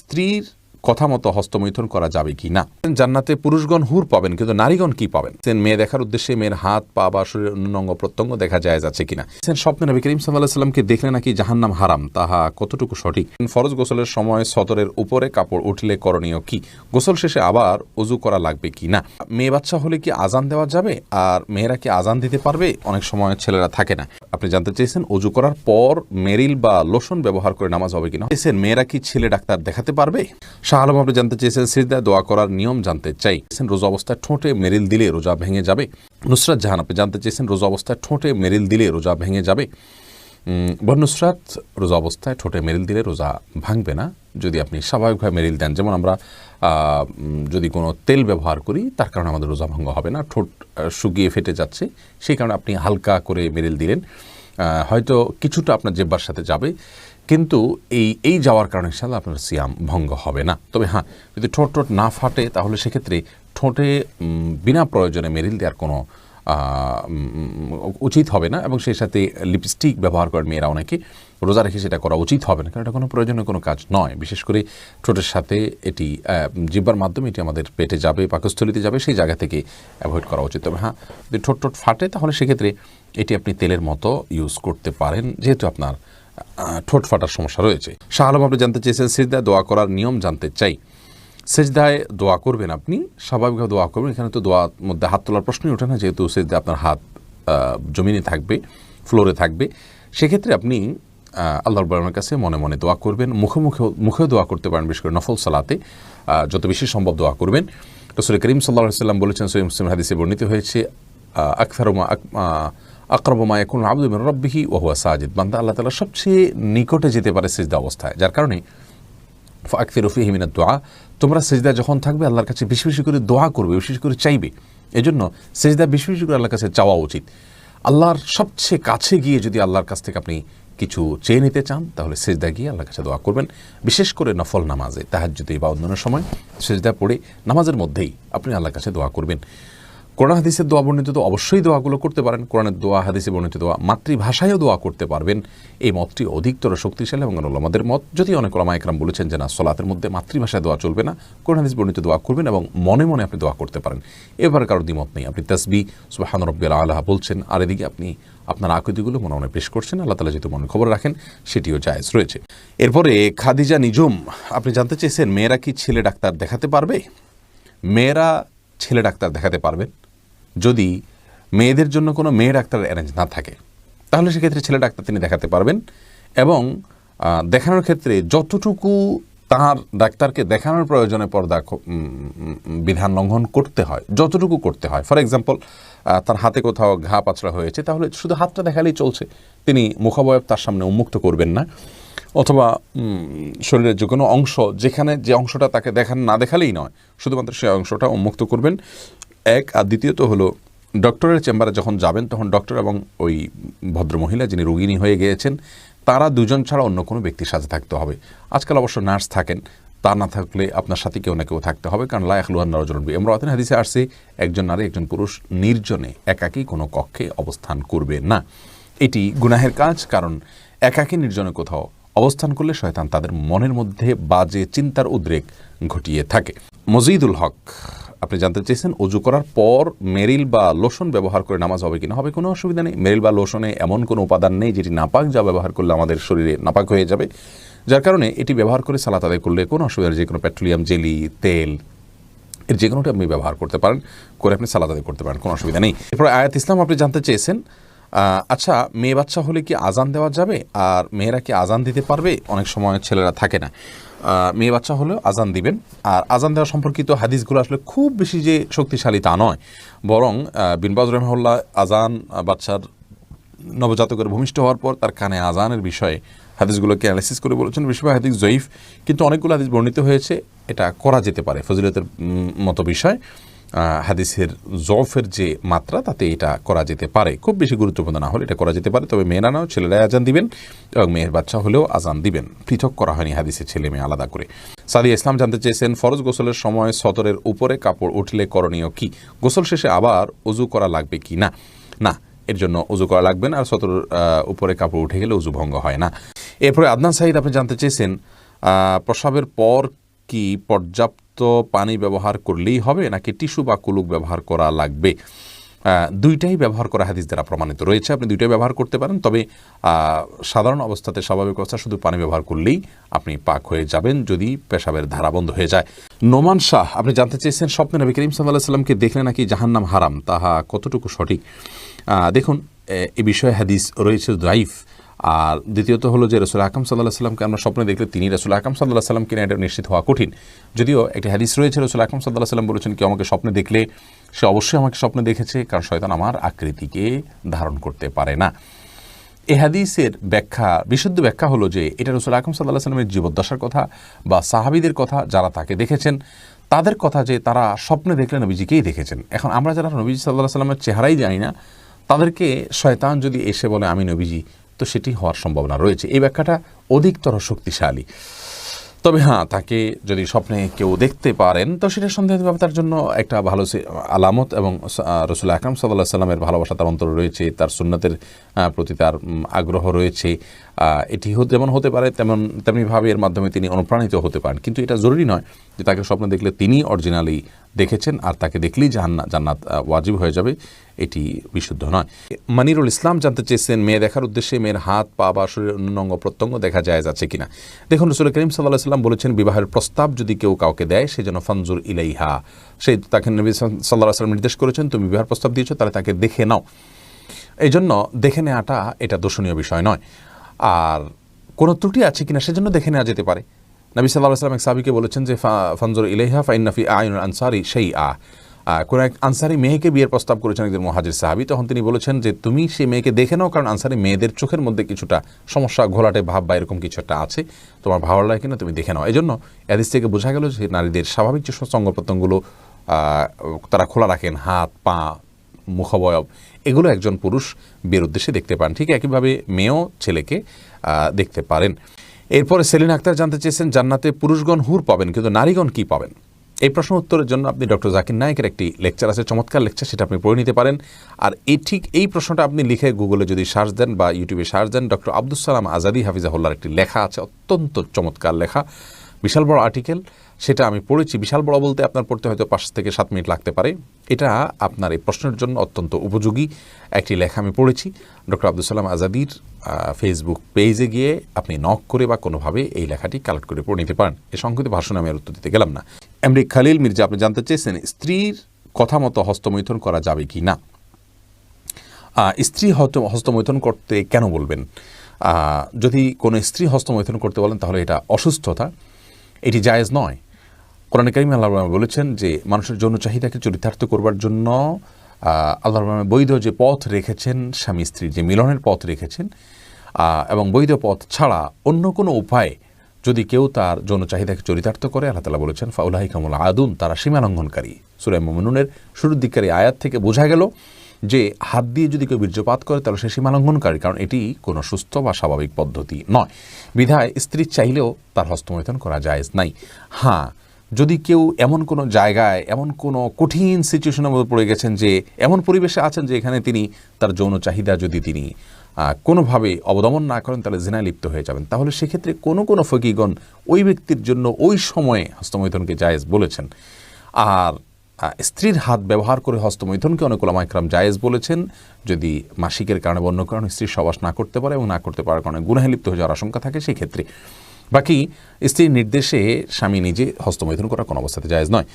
স্ত্রীর কথা মতো হস্তমৈথুন করা যাবে কি না। জান্নাতে পুরুষগণ হুর পাবেন, কিন্তু নারীগণ কি পাবেন? মেয়ে দেখার উদ্দেশ্যে মেয়ের হাত পা বা শরীরের অন্য অঙ্গ প্রত্যঙ্গ দেখা যায় যাচ্ছে কিনা। স্বপ্নে নবী করিম সাল্লাল্লাহু আলাইহি ওয়াসাল্লামকে দেখলে নাকি জাহান্নাম হারাম, তাহা কতটুকু সঠিক? ফরজ গোসলের সময় সদরের উপরে কাপড় উঠলে করণীয় কি? গোসল শেষে আবার ওযু করা লাগবে কি না? মেয়ে বাচ্চা হলে কি আজান দেওয়া যাবে? আর মেয়েরা কি আজান দিতে পারবে? অনেক সময় ছেলেরা থাকে না। আপনি জানতে চেয়েছেন ওযু করার পর মেরিল বা লোশন ব্যবহার করে নামাজ হবে কিনা। মেয়েরা কি ছেলে ডাক্তার দেখাতে পারবে? শাহ আলম আপনি জানতে চেয়েছেন সিজদায় দোয়া করার নিয়ম জানতে চাই। রোজা অবস্থায় ঠোঁটে মেরিল দিলে রোজা ভেঙে যাবে। নুসরাত জাহান আপনি জানতে চেয়েছেন রোজা অবস্থায় ঠোঁটে মেরিল দিলে রোজা ভেঙে যাবে। নুসরাত রোজা অবস্থায় ঠোঁটে মেরিল দিলে রোজা ভাঙবে না যদি আপনি স্বাভাবিকভাবে মেরিল দেন। যেমন আমরা যদি কোনো তেল ব্যবহার করি তার কারণে আমাদের রোজা ভঙ্গ হবে না। ঠোঁট শুকিয়ে ফেটে যাচ্ছে সেই কারণে আপনি হালকা করে মেরিল দিলেন, হয়তো কিছুটা আপনার জিহ্বার সাথে যাবে, কিন্তু এই যাওয়ার কারণে ইনশাআল্লাহ আপনার সিয়াম ভঙ্গ হবে না। তবে হ্যাঁ, যদি ঠোঁট না ফাটে তাহলে সেক্ষেত্রে ঠোঁটে বিনা প্রয়োজনে মেরিল দেওয়ার কোনো উচিত হবে না, এবং সেই সাথে লিপস্টিক ব্যবহার করেন মেয়েরা অনেকে, রোজা রেখে সেটা করা উচিত হবে না, কারণ এটা কোনো প্রয়োজনীয় কোনো কাজ নয়। বিশেষ করে ঠোঁটের সাথে এটি জিহ্বার মাধ্যমে এটি আমাদের পেটে যাবে, পাকস্থলিতে যাবে, সেই জায়গা থেকে অ্যাভয়েড করা উচিত। তবে হ্যাঁ, যদি ঠোঁট ফাটে তাহলে সেক্ষেত্রে এটি আপনি তেলের মতো ইউজ করতে পারেন, যেহেতু আপনার ঠোঁট ফাটার সমস্যা রয়েছে। শাহ আলম আপনি জানতে চেয়েছেন সিজদায় দোয়া করার নিয়ম জানতে চাই। সিজদায় দোয়া করবেন, আপনি স্বাভাবিকভাবে দোয়া করবেন, এখানে তো দোয়ার মধ্যে হাত তোলার প্রশ্নই ওঠে না, যেহেতু সিজদায় আপনার হাত জমিনে থাকবে, ফ্লোরে থাকবে। সেক্ষেত্রে আপনি আল্লাহ রাব্বুল আলামিনের কাছে মনে মনে দোয়া করবেন, মুখেও দোয়া করতে পারেন, বিশেষ করে নফল সালাতে যত বেশি সম্ভব দোয়া করবেন। রাসূল করিম সাল্লাল্লাহু আলাইহি ওয়াসাল্লাম বলেছেন, সহিহ মুসলিম হাদিসে বর্ণিত হয়েছে, আকরাবু মা ইয়াকুনু আবদু মিন রাব্বিহি ওয়া হুয়া সাজিদ, বান্দা আল্লাহ তাআলার সবচেয়ে নিকটে যেতে পারে সিজদা অবস্থায়, যার কারণে ফাকসিরু ফীহি মিনাদ দুআ, তোমরা সিজদা যখন থাকবে আল্লাহর কাছে বেশি বেশি করে দোয়া করবে, বেশি করে চাইবে। এজন্য সিজদা বেশি বেশি করে আল্লাহর কাছে চাওয়া উচিত। আল্লাহর সবচেয়ে কাছে গিয়ে যদি আল্লাহর কাছ থেকে আপনি কিছু চেয়ে নিতে চান তাহলে সিজদা গিয়ে আল্লাহর কাছে দোয়া করবেন। বিশেষ করে নফল নামাজে, তাহাজ্জুদে বা অন্যান্য সময় সিজদা পড়ে নামাজের মধ্যেই আপনি আল্লাহর কাছে দোয়া করবেন। কোরআন হাদিসের দোয়া বর্ণিত তো অবশ্যই দোয়াগুলো করতে পারেন, কোরআনের দোয়া হাদিসে বর্ণিত দোয়া, মাতৃভাষায়ও দোয়া করতে পারবেন। এই মতটি অধিকতর শক্তিশালী এবং উলামাদের মত, যদি অনেক উলামা ইকরাম বলেছেন যে না, সলাতের মধ্যে মাতৃভাষায় দোয়া চলবে না, কোরআন হাদিস বর্ণিত দোয়া করবেন এবং মনে মনে আপনি দোয়া করতে পারেন। এবারে কারোর দ্বিমত নেই, আপনি তাসবিহ সুবহান রাব্বিয়াল আলা বলছেন, আর এদিকে আপনি আপনার আকৃতিগুলো মনে মনে পেশ করছেন, আল্লাহ তাআলা যেহেতু মনে খবর রাখেন সেটিও জায়েজ রয়েছে। এরপরে খাদিজা নিজুম আপনি জানতে চেয়েছেন মেয়েরা কি ছেলে ডাক্তার দেখাতে পারবে? মেয়েরা ছেলে ডাক্তার দেখাতে পারবেন যদি মেয়েদের জন্য কোনো মেয়ে ডাক্তারের অ্যারেঞ্জ না থাকে, তাহলে সেক্ষেত্রে ছেলে ডাক্তার তিনি দেখাতে পারবেন, এবং দেখানোর ক্ষেত্রে যতটুকু তার ডাক্তারকে দেখানোর প্রয়োজনে পর্দা বিধান লঙ্ঘন করতে হয়, যতটুকু করতে হয়। ফর এক্সাম্পল, তার হাতে কোথাও ঘা পাচড়া হয়েছে, তাহলে শুধু হাতটা দেখালেই চলছে, তিনি মুখাবয়ব তার সামনে উন্মুক্ত করবেন না, অথবা শরীরের যে কোনো অংশ যেখানে যে অংশটা তাকে না দেখালেই নয়, শুধুমাত্র সেই অংশটা উন্মুক্ত করবেন, এক। আর দ্বিতীয়ত হলো, ডক্টরের চেম্বারে যখন যাবেন তখন ডক্টর এবং ওই ভদ্রমহিলা যিনি রোগিণী হয়ে গিয়েছেন তারা দুজন ছাড়া অন্য কোনো ব্যক্তির সাথে থাকতে হবে। আজকাল অবশ্য নার্স থাকেন, তা না থাকলে আপনার সাথে কেউ না কেউ থাকতে হবে, কারণ লা ইয়াখলুয়ান্না রাজুলুন বিমরাআতিন হাদিসে আসছে একজন নারী একজন পুরুষ নির্জনে একাকী কোনো কক্ষে অবস্থান করবে না। এটি গুনাহের কাজ, কারণ একাকী নির্জনে কোথাও অবস্থান করলে শয়তান তাদের মনের মধ্যে বাজে চিন্তার উদ্রেক ঘটিয়ে থাকে। মজিদুল হক আপনি জানতে চেয়েছেন ওযু করার পর মেরিল বা লোশন ব্যবহার করে নামাজ হবে কিনা। হবে, কোনো অসুবিধা নেই। মেরিল বা লোশনে এমন কোনো উপাদান নেই যেটি নাপাক, যা ব্যবহার করলে আমাদের শরীরে নাপাক হয়ে যাবে, যার কারণে এটি ব্যবহার করে সালাত আদায় করলে কোনো অসুবিধা নেই। যে কোনো পেট্রোলিয়াম জেলি, তেল, এর যে কোনোটি আপনি ব্যবহার করতে পারেন, করে আপনি সালাত আদায় করতে পারেন, কোনো অসুবিধা নেই। এরপর আয়াত ইসলাম আপনি জানতে চেয়েছেন আচ্ছা, মেয়ে বাচ্চা হলে কি আজান দেওয়া যাবে? আর মেয়েরা কি আজান দিতে পারবে? অনেক সময় ছেলেরা থাকে না, মেয়ে বাচ্চা হলেও আজান দিবেন। আর আজান দেওয়া সম্পর্কিত হাদিসগুলো আসলে খুব বেশি যে শক্তিশালী তা নয়, বরং বিন বাজ রাহিমাহুল্লাহ আজান বাচ্চার নবজাতকের ভূমিষ্ঠ হওয়ার পর তার কানে আজানের বিষয়ে হাদিসগুলোকে অ্যানালাইসিস করে বলেছেন, বেশিরভাগ হাদিস জয়ীফ, কিন্তু অনেকগুলো হাদিস বর্ণিত হয়েছে এটা করা যেতে পারে। ফজিলতের মতো বিষয়, হাদিসের জফের যে মাত্রা তাতে এটা করা যেতে পারে, খুব বেশি গুরুত্বপূর্ণ না হলে এটা করা যেতে পারে। তবে মেয়েরা নাও, ছেলেরাই আজান দিবেন এবং মেয়ের বাচ্চা হলেও আজান দিবেন, পৃথক করা হয়নি হাদিসের ছেলে মেয়ে আলাদা করে। সাদিয়া ইসলাম জানতে চেয়েছেন ফরজ গোসলের সময় সদরের উপরে কাপড় উঠলে করণীয় কি? গোসল শেষে আবার ওযু করা লাগবে কি না? না, এর জন্য ওযু করা লাগবে না, আর সদরের উপরে কাপড় উঠে গেলে ওযু ভঙ্গ হয় না। এরপরে আদনান সাঈদ আপনি জানতে চেয়েছেন প্রস্রাবের পর কি পর্যাপ্ত পানি ব্যবহার করলেই হবে নাকি টিস্যু বা কুলুক ব্যবহার করা লাগবে? দুইটাই ব্যবহার করা হাদিস দ্বারা প্রমাণিত রয়েছে, আপনি দুইটাই ব্যবহার করতে পারেন। তবে সাধারণ অবস্থাতে স্বাভাবিক অবস্থা শুধু পানি ব্যবহার করলেই আপনি পাক হয়ে যাবেন যদি পেশাবের ধারা বন্ধ হয়ে যায়। নোমান শাহ, আপনি জানতে চেয়েছেন স্বপ্নে নবী করিম সাল্লাল্লাহু আলাইহি সাল্লামকে দেখলে নাকি জাহান্নাম হারাম, তাহা কতটুকু সঠিক? দেখুন, এ বিষয়ে হাদিস রয়েছে দাইফ। আর দ্বিতীয়ত হলো যে রাসূল আকরাম সাল্লাল্লাহু আলাইহি সাল্লামকে আমরা স্বপ্নে দেখলে তিনি রাসূল আকরাম সাল্লাল্লাহু আলাইহি সাল্লাম কিনা এটা নিশ্চিত হওয়া কঠিন। যদিও একটি হাদিস রয়েছে রাসূল আকরাম সাল্লাল্লাহু আলাইহি সাল্লাম বলেছেন, কেউ আমাকে স্বপ্নে দেখলে সে অবশ্যই আমাকে স্বপ্নে দেখেছে, কারণ শয়তান আমার আকৃতিকে ধারণ করতে পারে না। এই হাদিসের ব্যাখ্যা, বিশুদ্ধ ব্যাখ্যা হলো যে এটা রাসূল আকরাম সাল্লাল্লাহু আলাইহি সাল্লামের জীবদ্দশার কথা বা সাহাবীদের কথা যারা তাকে দেখেছেন তাদের কথা, যে তারা স্বপ্নে দেখলে নবীজিকেই দেখেছেন। এখন আমরা যারা নবীজি সাল্লাল্লাহু আলাইহি সাল্লামের চেহারাই জানি না, তাদেরকে শয়তান যদি এসে বলে আমি নবীজি, তো সেটি হওয়ার সম্ভাবনা রয়েছে। এই ব্যাখ্যাটা অধিকতর শক্তিশালী। তবে হ্যাঁ, তাকে যদি স্বপ্নে কেউ দেখতে পারেন তো সেটা সন্দেহভাবে তার জন্য একটা ভালো আলামত, এবং রাসূল আকরাম সাল্লাল্লাহু আলাইহি সাল্লামের ভালোবাসা তার অন্তরে রয়েছে, তার সুন্নতের প্রতি তার আগ্রহ রয়েছে। এটি যেমন হতে পারে তেমনিভাবে এর মাধ্যমে তিনি অনুপ্রাণিত হতে পারেন, কিন্তু এটা জরুরি নয় যে তাকে স্বপ্নে দেখলে তিনি অরিজিনালি দেখেছেন আর তাকে দেখলেই জান্নাত ওয়াজিব হয়ে যাবে, এটি বিশুদ্ধ নয়। মানিরুল ইসলাম জানতে চেয়েছেন মেয়ে দেখার উদ্দেশ্যে মেয়ের হাত, পা বা শরীরের অন্য অঙ্গ প্রত্যঙ্গ দেখা যায় আছে কিনা। দেখুন, রাসূল করিম সাল্লাল্লাহু আলাইহি সাল্লাম বলেছেন বিবাহের প্রস্তাব যদি কেউ কাউকে দেয় সে যেন ফানজুর ইলাইহা, তাকে নবী সাল্লাল্লাহু আলাইহি সাল্লাম নির্দেশ করেছেন তুমি বিবাহের প্রস্তাব দিয়েছো তাহলে তাকে দেখে নাও। এই জন্য দেখে নেওয়াটা এটা দোষণীয় বিষয় নয়। আর কোনো ত্রুটি আছে কিনা সেজন্য দেখে নেওয়া যেতে পারে। নবী সাল্লাল্লাহু আলাইহি সাল্লাম এক সাহাবীকে বলেছেন যে ফানজুর ইলাইহা ফাইন্না ফি আয়ুনিল আনসারি শাইআ। কোন এক আনসারি মেয়েকে বিয়ের প্রস্তাব করেছেন একজন মুহাজির সাহাবী, তখন তিনি বলেছেন যে তুমি সেই মেয়েকে দেখে নাও, কারণ আনসারি মেয়েদের চোখের মধ্যে কিছুটা সমস্যা, ঘোলাটে ভাব বা এরকম কিছু একটা আছে, তোমার ভালো লাগে কিনা তুমি দেখে নাও। এই জন্য হাদিস থেকে বোঝা গেল যে নারীদের স্বাভাবিক যে অঙ্গ প্রত্যঙ্গগুলো তারা খোলা রাখেন, হাত, পা, মুখাবয়ব, এগুলো একজন পুরুষ বিয়ের উদ্দেশ্যে দেখতে পান। ঠিক একইভাবে মেয়েও ছেলেকে দেখতে পারেন। এরপরে সেলিনা আক্তার জানতে চেয়েছেন জান্নাতে পুরুষগণ হুর পাবেন কিন্তু নারীগণ কি পাবেন। এই প্রশ্ন উত্তরের জন্য আপনি ডক্টর জাকির নায়েকের একটি লেকচার আছে, চমৎকার লেকচার, সেটা আপনি পড়ে নিতে পারেন। আর এই প্রশ্নটা আপনি লিখে গুগলে যদি সার্চ দেন বা ইউটিউবে সার্চ দেন, ডক্টর আব্দুস সালাম আজাদি হাফিজাহুল্লাহর একটি লেখা আছে, অত্যন্ত চমৎকার লেখা, বিশাল বড় আর্টিকেল, সেটা আমি পড়েছি। বিশাল বড় বলতে আপনার পড়তে হয়তো 5 থেকে 7 মিনিট লাগতে পারে। এটা আপনার এই প্রশ্নের জন্য অত্যন্ত উপযোগী একটি লেখা আমি পড়েছি। ডক্টর আব্দুস সালাম আজাদির ফেসবুক পেজে গিয়ে আপনি নক করে বা কোনোভাবে এই লেখাটি কালেক্ট করে পড়ে নিতে পারেন। এই সংক্ষিপ্ত ভাষণে আমি আর উত্তর দিতে গেলাম না। এমডি খালিল মির্জা, আপনি জানতে চেয়েছেন স্ত্রীর কথা মতো হস্তমৈথুন করা যাবে কি না। স্ত্রী হস্তমৈথুন করতে কেন বলবেন? যদি কোনো স্ত্রী হস্তমৈথুন করতে বলেন তাহলে এটা অসুস্থতা, এটি জায়েজ নয়। কোরআনে কারিমে আল্লাহ বলেছেন যে মানুষের যৌন চাহিদাকে চরিতার্থ করবার জন্য আল্লাহ বৈধ যে পথ রেখেছেন, স্বামী স্ত্রীর যে মিলনের পথ রেখেছেন, এবং বৈধ পথ ছাড়া অন্য কোনো উপায়ে যদি কেউ তার যৌন চাহিদাকে চরিতার্থ করে, আল্লাহ তাআলা বলেছেন ফাউলাইকামুল আদুন, তারা সীমা লঙ্ঘনকারী। সূরা মুমিনুনের শুরুর দিককার আয়াত থেকে বোঝা গেল যে হাত দিয়ে যদি কেউ বীর্যপাত করে তাহলে সে সীমা লঙ্ঘনকারী, কারণ এটি কোনো সুস্থ বা স্বাভাবিক পদ্ধতি নয়। বিধায় স্ত্রী চাইলেও তার হস্তমৈথুন করা জায়েজ নাই। হ্যাঁ, যদি কেউ এমন কোনো জায়গায়, এমন কোনো কঠিন সিচুয়েশনের মধ্যে পড়ে গেছেন, যে এমন পরিবেশে আছেন যে এখানে তিনি তার যৌন চাহিদা যদি তিনি কোনোভাবে অবদমন না করেন তাহলে জিনায় লিপ্ত হয়ে যাবেন, তাহলে সেক্ষেত্রে কোনো ফকিগণ ওই ব্যক্তির জন্য ওই সময়ে হস্তমৈথুনকে জায়েজ বলেছেন। আর স্ত্রীর হাত ব্যবহার করে হস্তমৈথুনকে অনেক উলামা ইকরাম জায়েজ বলেছেন, যদি মাসিকের কারণে বা অন্য কারণে স্ত্রীর সহবাস না করতে পারে এবং না করতে পারার কারণে গুনাহে লিপ্ত হয়ে যাওয়ার আশঙ্কা থাকে, সেই ক্ষেত্রে। বাকি স্ত্রীর নির্দেশে স্বামী নিজে হস্তমৈথুন করা কোনো অবস্থাতে জায়েজ নয়।